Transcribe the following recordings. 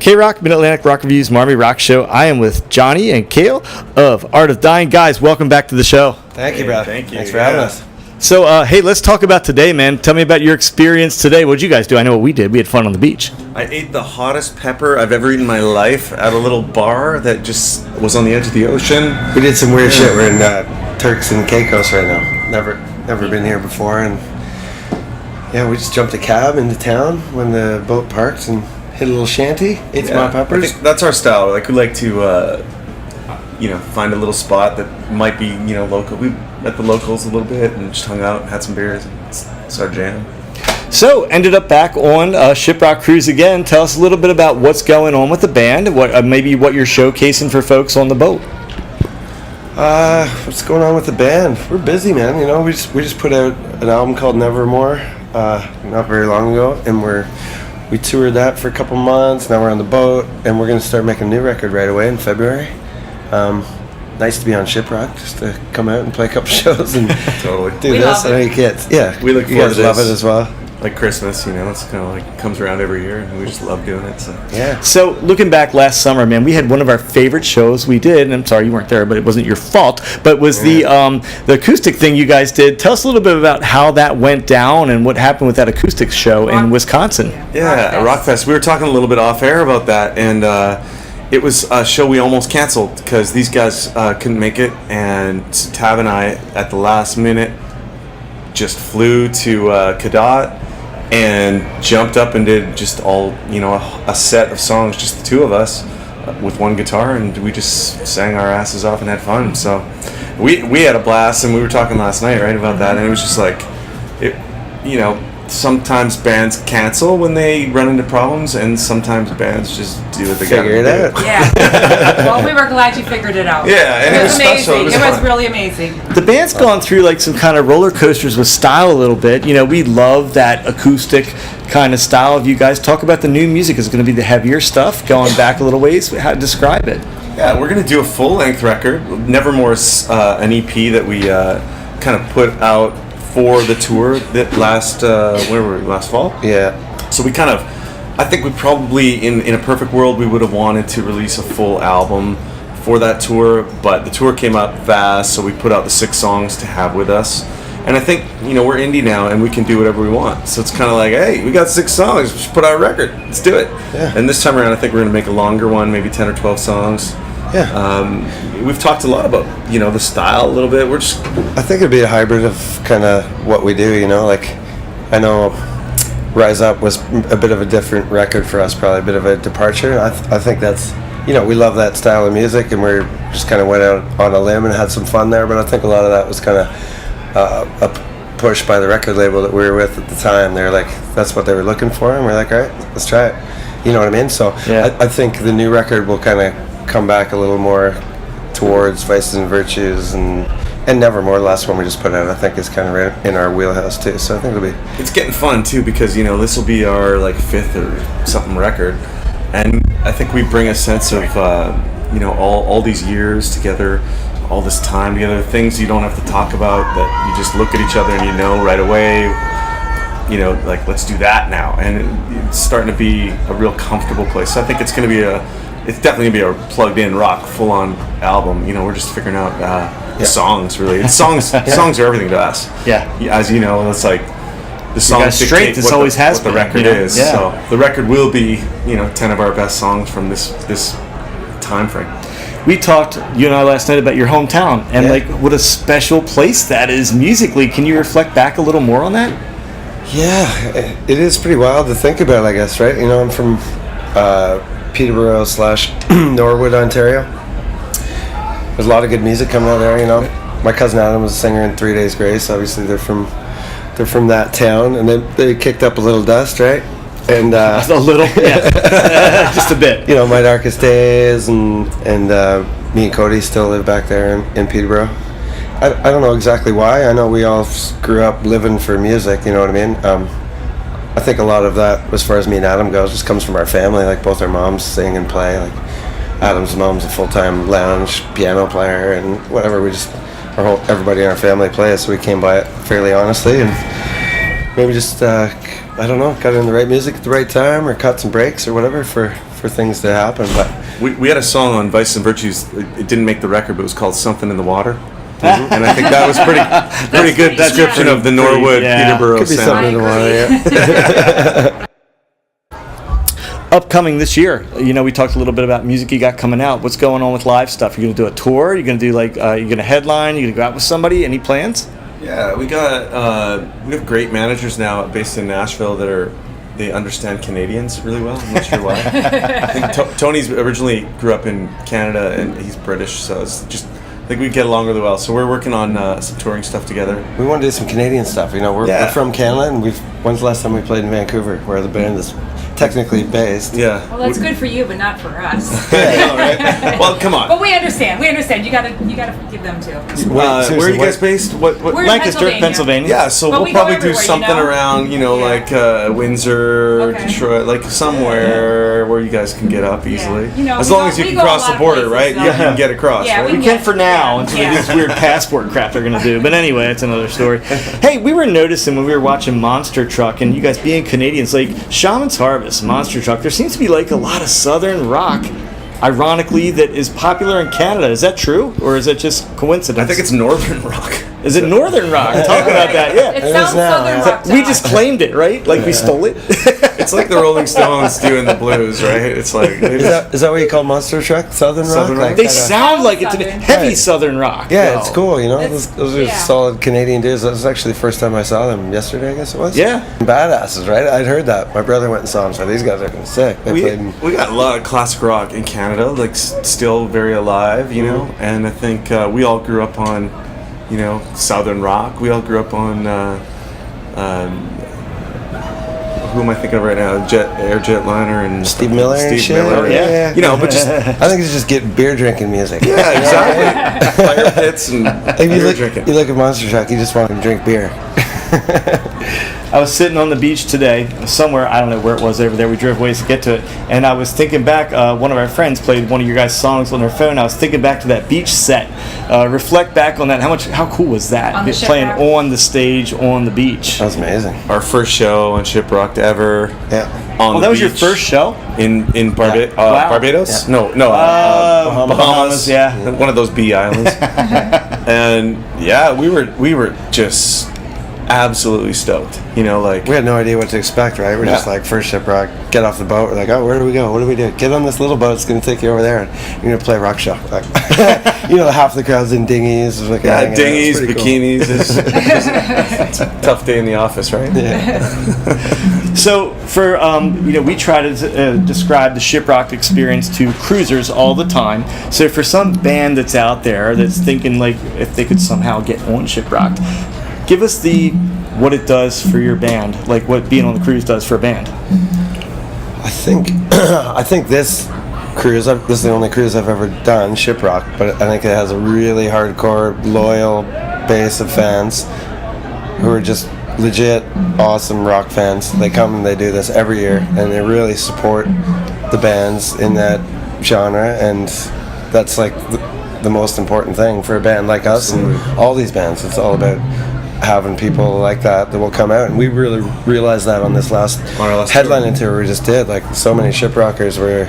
K-Rock, Mid-Atlantic Rock Reviews, Marmy Rock Show. I am with Johnny and Kale of Art of Dying. Guys, welcome back to the show. Thank you, bro. Thank you. Thanks for having us. So, hey, let's talk about today, man. Tell me about your experience today. What did you guys do? I know what we did. We had fun on the beach. I ate the hottest pepper I've ever eaten in my life at a little bar that just was on the edge of the ocean. We did some weird shit. We're in Turks and Caicos right now. Never been here before, and yeah, we just jumped a cab into town when the boat parked and hit a little shanty. Ate some hot peppers. I think that's our style. Like, we like to, find a little spot that might be, local. We met the locals a little bit and just hung out, had some beers. It's our jam. So, ended up back on Shiprock Cruise again. Tell us a little bit about what's going on with the band, maybe what you're showcasing for folks on the boat. What's going on with the band? We're busy, man. We just put out an album called Nevermore not very long ago, and we toured that for a couple months. Now we're on the boat, and we're going to start making a new record right away in February. Nice to be on Shiprock, just to come out and play a couple shows and Totally do this. I know you kids, yeah, we look you forward guys to love this. it as well. Like Christmas, it's kind of like comes around every year, and we just love doing it. So Yeah. So, looking back last summer, man, we had one of our favorite shows we did, and I'm sorry you weren't there, but it wasn't your fault, but it was the acoustic thing you guys did. Tell us a little bit about how that went down and what happened with that acoustic show in Wisconsin. Yeah, Rockfest. We were talking a little bit off air about that, and it was a show we almost canceled because these guys couldn't make it, and Tab and I, at the last minute, just flew to Cadott and jumped up and did just all, a set of songs, just the two of us, with one guitar, and we just sang our asses off and had fun. So we had a blast, and we were talking last night, right, about that, and it was just like, sometimes bands cancel when they run into problems, and sometimes bands just do what they got to do. Figure it out. Yeah. Well, we were glad you figured it out. Yeah, and it was amazing. special. It was fun. Really amazing. The band's gone through like some kind of roller coasters with style a little bit. We love that acoustic kind of style of you guys. Talk about the new music. Is it going to be the heavier stuff, going back a little ways? How to describe it? Yeah, we're going to do a full-length record. Nevermore is an EP that we kind of put out for the tour that last fall. Yeah. So we I think we probably, in a perfect world, we would have wanted to release a full album for that tour, but the tour came up fast, so we put out the 6 songs to have with us. And I think, we're indie now, and we can do whatever we want. So it's kind of like, hey, we got 6 songs, let's put out a record, let's do it. Yeah. And this time around, I think we're going to make a longer one, maybe 10 or 12 songs. Yeah. We've talked a lot about, the style a little bit. I think it'd be a hybrid of kind of what we do, like, I know Rise Up was a bit of a different record for us, probably a bit of a departure. I think that's, we love that style of music, and we just kind of went out on a limb and had some fun there, but I think a lot of that was kind of a push by the record label that we were with at the time. They're like, that's what they were looking for, and we're like, all right, let's try it. You know what I mean? So yeah. I think the new record will kind of come back a little more towards Vices and Virtues, and Nevermore, the last one we just put out, I think is kind of right in our wheelhouse too. So I think it's getting fun too, because this will be our 5th or something record, and I think we bring a sense of all these years together, all this time together, things you don't have to talk about, that you just look at each other and right away, let's do that now, and it's starting to be a real comfortable place. So I think it's going to be it's definitely going to be a plugged-in rock, full-on album. We're just figuring out the songs, really. It's songs songs are everything to us. Yeah. As you know, it's like the songs straight, this always has what the been, record is. Yeah. So the record will be, 10 of our best songs from this time frame. We talked, you and I, last night about your hometown, and what a special place that is musically. Can you reflect back a little more on that? Yeah, it is pretty wild to think about, I guess, right? I'm from Peterborough / Norwood, Ontario. There's a lot of good music coming out there, My cousin Adam was a singer in 3 Days Grace. Obviously, they're from that town, and they kicked up a little dust, right? And a little, yeah, just a bit. My Darkest Days, and me and Cody still live back there in Peterborough. I don't know exactly why. I know we all grew up living for music. You know what I mean? I think a lot of that, as far as me and Adam goes, just comes from our family. Like, both our moms sing and play. Like, Adam's mom's a full-time lounge piano player, and whatever. Everybody in our family plays, so we came by it fairly honestly, and maybe just I don't know, got in the right music at the right time, or caught some breaks or whatever for for things to happen. But We had a song on Vice and Virtues. It didn't make the record, but it was called "Something in the Water," and I think that was pretty good description of the Norwood Peterborough could be sound. something in the water. Yeah. Upcoming this year, we talked a little bit about music you got coming out. What's going on with live stuff? You're going to do a tour? You're going to do you're going to headline? You're going to go out with somebody? Any plans? Yeah, we have great managers now based in Nashville they understand Canadians really well. I'm not sure why. I think Tony's originally grew up in Canada and he's British, so it's just I think we get along really well. So we're working on some touring stuff together. We want to do some Canadian stuff. We're from Canada, and when's the last time we played in Vancouver, where the band is technically based? Yeah. Well, that's good for you, but not for us. Yeah, right? Well, come on. But we understand. You gotta give them too. Where are you guys based? What? We're in Lancaster, Pennsylvania. Yeah, so But we'll we go probably do everywhere, something around, like Windsor, Okay. Detroit, like somewhere where you guys can get up easily. As we long go- as you we can go a cross lot the of border, places, right? so- You can get across, Yeah, right? We can for now until Yeah. this weird passport crap they're going to do. But anyway, it's another story. Hey, we were noticing when we were watching Monster Truck, and you guys being Canadians, like Shaman's Harvest, Monster Truck, there seems to be like a lot of Southern rock, ironically, that is popular in Canada. Is that true? Or is it just coincidence? I think it's Northern Rock. Is it Northern rock? Talk about that, yeah. It is sounds now, Southern yeah. rock to We us. just claimed it, right? Like we stole it. It's like the Rolling Stones doing the blues, right? It's like Is that what you call Monster Truck? Southern rock? Southern rock? They kinda- sound like it's Southern. heavy Right. Southern rock. Yeah, though. it's cool. It's- Those are yeah. solid Canadian dudes. That was actually the first time I saw them yesterday, I guess it was. Yeah. Badasses, right? I'd heard that. My brother went and saw them, so these guys are sick. They played in we got a lot of classic rock in Canada, like still very alive, and I think we all grew up on, Southern rock. We all grew up on, who am I thinking of right now? Air Jetliner and Steve Miller and shit. Miller. Yeah. But just I think it's just getting beer drinking music. yeah, exactly. Fire pits and If beer drinking. you look at Monster Truck, you just want to drink beer. I was sitting on the beach today, somewhere, I don't know where it was over there, we drove ways to get to it, and I was thinking back, one of our friends played one of your guys' songs on their phone, I was thinking back to that beach set, reflect back on that, how cool was that, On the playing shipwreck? on the stage, on the beach. That was amazing. Our first show on Shiprocked ever. Yeah. On Oh, the that was your beach first show? in Yeah. Wow. Barbados? Yeah. No, Bahamas, yeah. one of those B islands. And yeah, we were just absolutely stoked. We had no idea what to expect, right? We're just Yeah. like, first Shiprock, get off the boat. We're like, oh, where do we go? What do we do? Get on this little boat. It's going to take you over there, and you're going to play a rock show. Like, half the crowd's in dinghies. Like, hanging out. It's Dinghies, pretty cool. bikinis. It's a tough day in the office, right? Yeah. So for we try to describe the Shiprock experience to cruisers all the time. So for some band that's out there that's thinking like if they could somehow get on Shiprock, give us what it does for your band, like what being on the cruise does for a band. I think this cruise, this is the only cruise I've ever done, Shiprock, but I think it has a really hardcore, loyal base of fans who are just legit awesome rock fans. They come and they do this every year, and they really support the bands in that genre, and that's like the most important thing for a band like us and all these bands. It's all about having people like that will come out, and we really realized that on this last headlining tour we just did. Like, so many Shiprockers were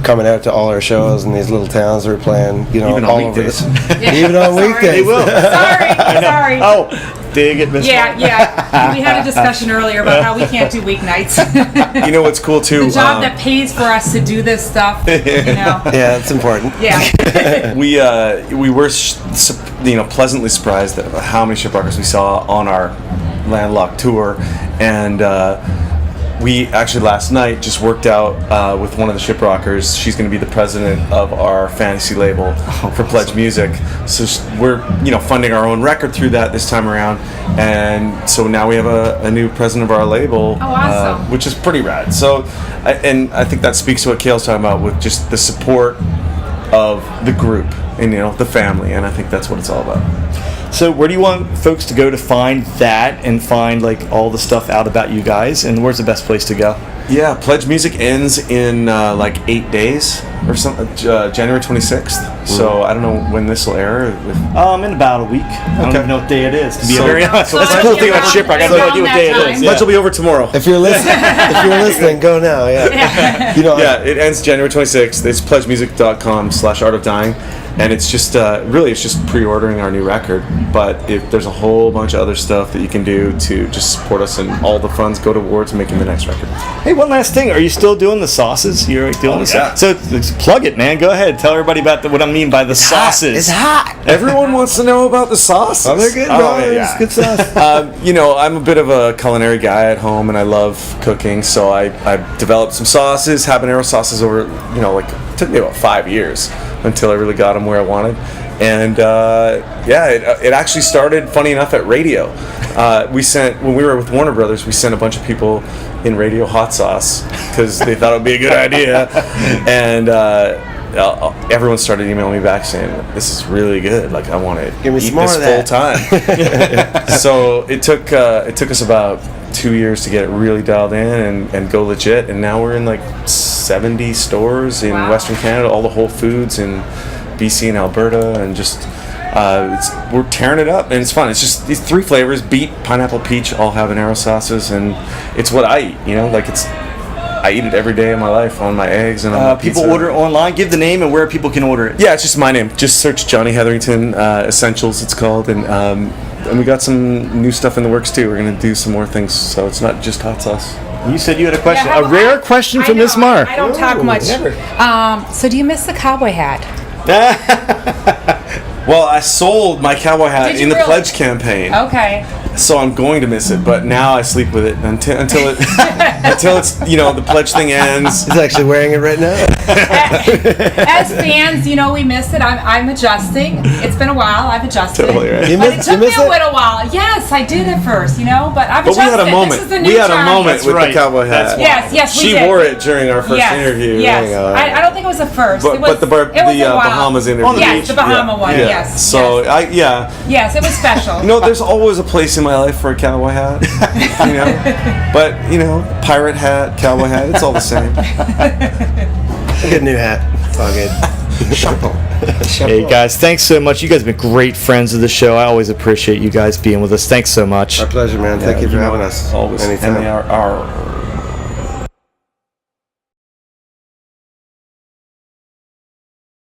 coming out to all our shows in these little towns we were playing, Even on all over weekdays. this. Yeah. Even on Sorry. weekdays. They will. Sorry. Oh, dig it, Mr. Yeah. We had a discussion earlier about how we can't do weeknights. You know what's cool too? The job that pays for us to do this stuff, Yeah, it's important. Yeah. we were pleasantly surprised at how many Shiprockers we saw on our landlocked tour, and we actually last night just worked out with one of the Shiprockers. She's going to be the president of our fantasy label for Pledge Music. So we're funding our own record through that this time around, and so now we have a new president of our label, Oh, awesome. which is pretty rad. So, I think that speaks to what Kale's talking about with just the support of the group and the family, and I think that's what it's all about. So where do you want folks to go to find that and find like all the stuff out about you guys? And where's the best place to go? Yeah, Pledge Music ends in like 8 days or something, January 26th. So I don't know when this will air. In about a week. I don't even know what day it is, to be So- very honest. so That's the it's cool thing about around- Shipwreck. I have it's no idea what around day that it time. is. Pledge will be over tomorrow. If you're listening, go now. Yeah. You know, Yeah, it ends January 26th. It's pledgemusic.com/Art of Dying. And it's just, really, it's just pre-ordering our new record. But if there's a whole bunch of other stuff that you can do to just support us, and all the funds go towards making the next record. Hey, one last thing. Are you still doing the sauces? You're doing the yeah. sauces? So plug it, man. Go ahead. Tell everybody about what I mean by the sauces. It's hot. Everyone wants to know about the sauces. Oh, they're good, bro. Oh, yeah. It's good sauce. I'm a bit of a culinary guy at home, and I love cooking. So I developed some sauces, habanero sauces over, it took me about 5 years until I really got them where I wanted. And it actually started, funny enough, at radio. When we were with Warner Brothers, we sent a bunch of people in radio hot sauce because they thought it would be a good idea. And everyone started emailing me back saying, "This is really good. Like, I want to Give me eat some more this of full that." time." So it took us about 2 years to get it really dialed in and go legit. And now we're in like 70 stores in Wow. Western Canada, all the Whole Foods in BC and Alberta, and just we're tearing it up, and it's fun. It's just these 3 flavors: beet, pineapple, peach, all habanero sauces, and it's what I eat. I eat it every day of my life on my eggs and on my People pizza. order online. Give the name and where people can order it. Yeah, it's just my name. Just search Johnny Hetherington Essentials. It's called, and we got some new stuff in the works too. We're gonna do some more things, so it's not just hot sauce. You said you had a question. Yeah, A rare question from Miss Marr. I don't talk much. So do you miss the cowboy hat? Well, I sold my cowboy hat Did you in the really? pledge campaign, Okay. so I'm going to miss it. But now I sleep with it until it's the pledge thing ends. He's actually wearing it right now. As fans, we miss it. I'm adjusting. It's been a while. I've adjusted. Totally right. You But miss- it took you me miss a it? little while. Yes, I did at first, but I've But adjusted. we had a moment. This is the new We had a Johnny. moment That's with right. the cowboy hat. That's Yes, we She did. wore it during our first interview. Yes. I don't think it was the first. But, it was, the it was a while. Bahamas interview. On the Yes, beach. the Bahama Yeah. one. Yeah. Yes. So yes. Yes, it was special. there's always a place in my life for a cowboy hat. But pirate hat, cowboy hat, it's all the same. A good new hat. It's all good. Hey guys, thanks so much. You guys have been great friends of the show. I always appreciate you guys being with us. Thanks so much. Our pleasure, man. Thank you for having us. Always. Anytime. MARR.